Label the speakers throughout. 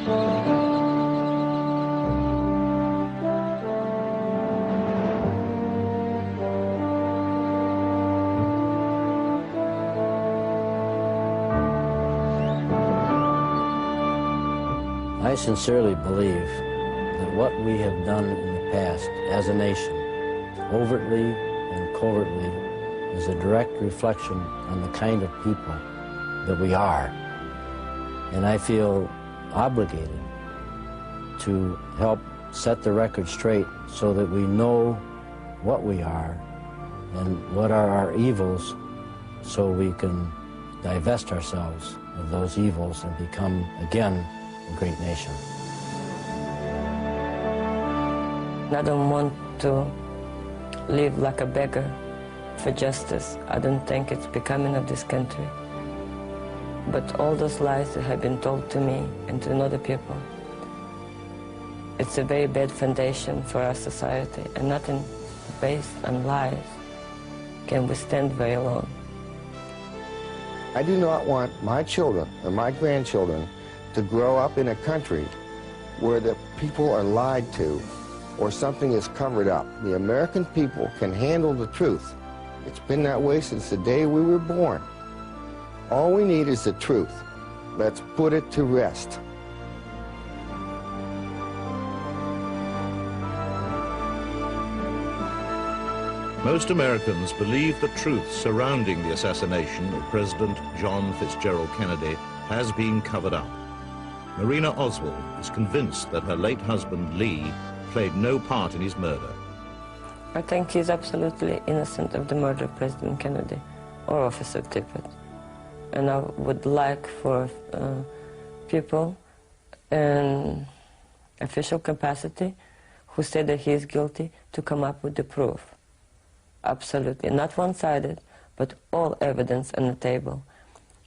Speaker 1: I sincerely believe that what we have done in the past as a nation, overtly and covertly, is a direct reflection on the kind of people that we are. And I feel obligated to help set the record straight so that we know what we are and what are our evils, so we can divest ourselves of those evils and become, again, a great nation.
Speaker 2: I don't want to live like a beggar for justice. I don't think it's becoming of this country. But all those lies that have been told to me and to other people, it's a very bad foundation for our society, and nothing based on lies can withstand very long.
Speaker 3: I do not want my children or my grandchildren to grow up in a country where the people are lied to or something is covered up. The American people can handle the truth. It's been that way since the day we were born. All we need is the truth. Let's put it to rest.
Speaker 4: Most Americans believe the truth surrounding the assassination of President John Fitzgerald Kennedy has been covered up. Marina Oswald is convinced that her late husband, Lee, played no part in his murder.
Speaker 2: I think he's absolutely innocent of the murder of President Kennedy or Officer Tippit. And I would like for people in official capacity who say that he is guilty to come up with the proof. Absolutely, not one-sided, but all evidence on the table.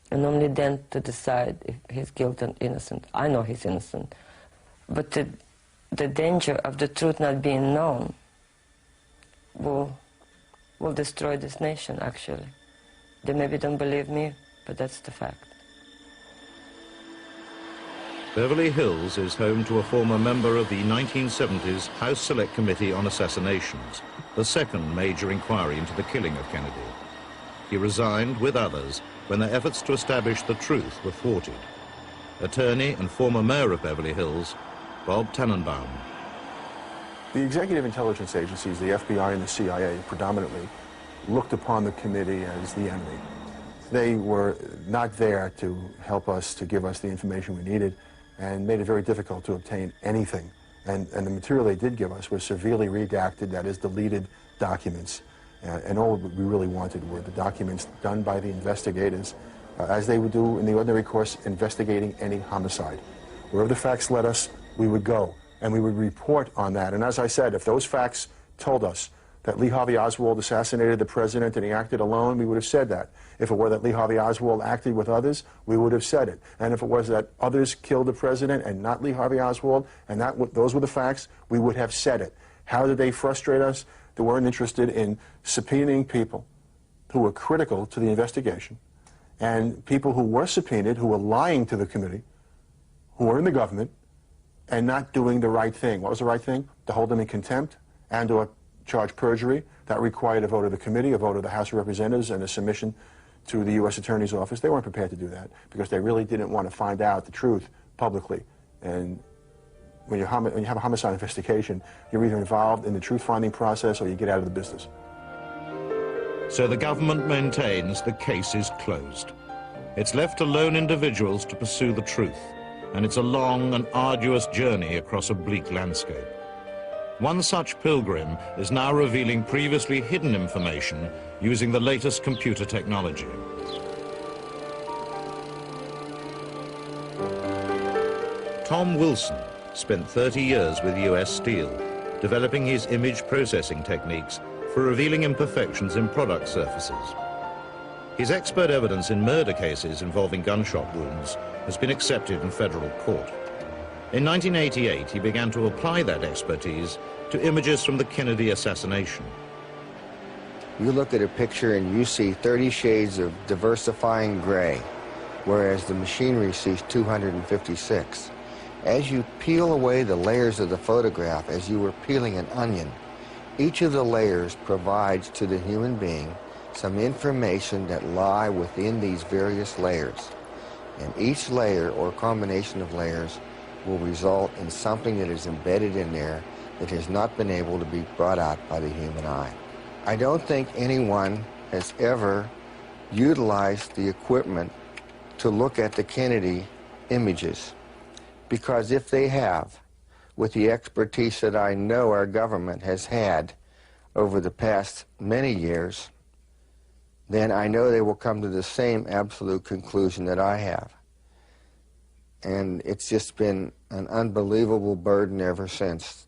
Speaker 2: And only then to decide if he's guilty or innocent. I know he's innocent. But the danger of the truth not being known will destroy this nation, actually. They maybe don't believe me, but that's the fact.
Speaker 4: Beverly Hills is home to a former member of the 1970s House Select Committee on Assassinations, the second major inquiry into the killing of Kennedy. He resigned with others when their efforts to establish the truth were thwarted. Attorney and former mayor of Beverly Hills, Bob Tannenbaum.
Speaker 5: The executive intelligence agencies, the FBI and the CIA predominantly, looked upon the committee as the enemy. They were not there to help us, to give us the information we needed, and made it very difficult to obtain anything. And the material they did give us was severely redacted, that is, deleted documents. And all we really wanted were the documents done by the investigators, as they would do in the ordinary course, investigating any homicide. Wherever the facts led us, we would go, and we would report on that. And as I said, if those facts told us that Lee Harvey Oswald assassinated the president and he acted alone, we would have said that. If it were that Lee Harvey Oswald acted with others, we would have said it. And if it was that others killed the president and not Lee Harvey Oswald, and those were the facts, we would have said it. How did they frustrate us? They weren't interested in subpoenaing people who were critical to the investigation, and people who were subpoenaed, who were lying to the committee, who were in the government, and not doing the right thing. What was the right thing? To hold them in contempt and or charge perjury. That required a vote of the committee, a vote of the House of Representatives, and a submission to the U.S. Attorney's Office. They weren't prepared to do that because they really didn't want to find out the truth publicly. And when you have a homicide investigation, you're either involved in the truth-finding process or you get out of the business.
Speaker 4: So the government maintains the case is closed. It's left to lone individuals to pursue the truth, and it's a long and arduous journey across a bleak landscape. One such pilgrim is now revealing previously hidden information using the latest computer technology. Tom Wilson spent 30 years with US Steel, developing his image processing techniques for revealing imperfections in product surfaces. His expert evidence in murder cases involving gunshot wounds has been accepted in federal court. In 1988, he began to apply that expertise to images from the Kennedy assassination.
Speaker 3: You look at a picture and you see 30 shades of diversifying gray, whereas the machinery sees 256. As you peel away the layers of the photograph, as you were peeling an onion, each of the layers provides to the human being some information that lie within these various layers. And each layer or combination of layers will result in something that is embedded in there that has not been able to be brought out by the human eye. I don't think anyone has ever utilized the equipment to look at the Kennedy images, because if they have, with the expertise that I know our government has had over the past many years, then I know they will come to the same absolute conclusion that I have. And it's just been an unbelievable burden ever since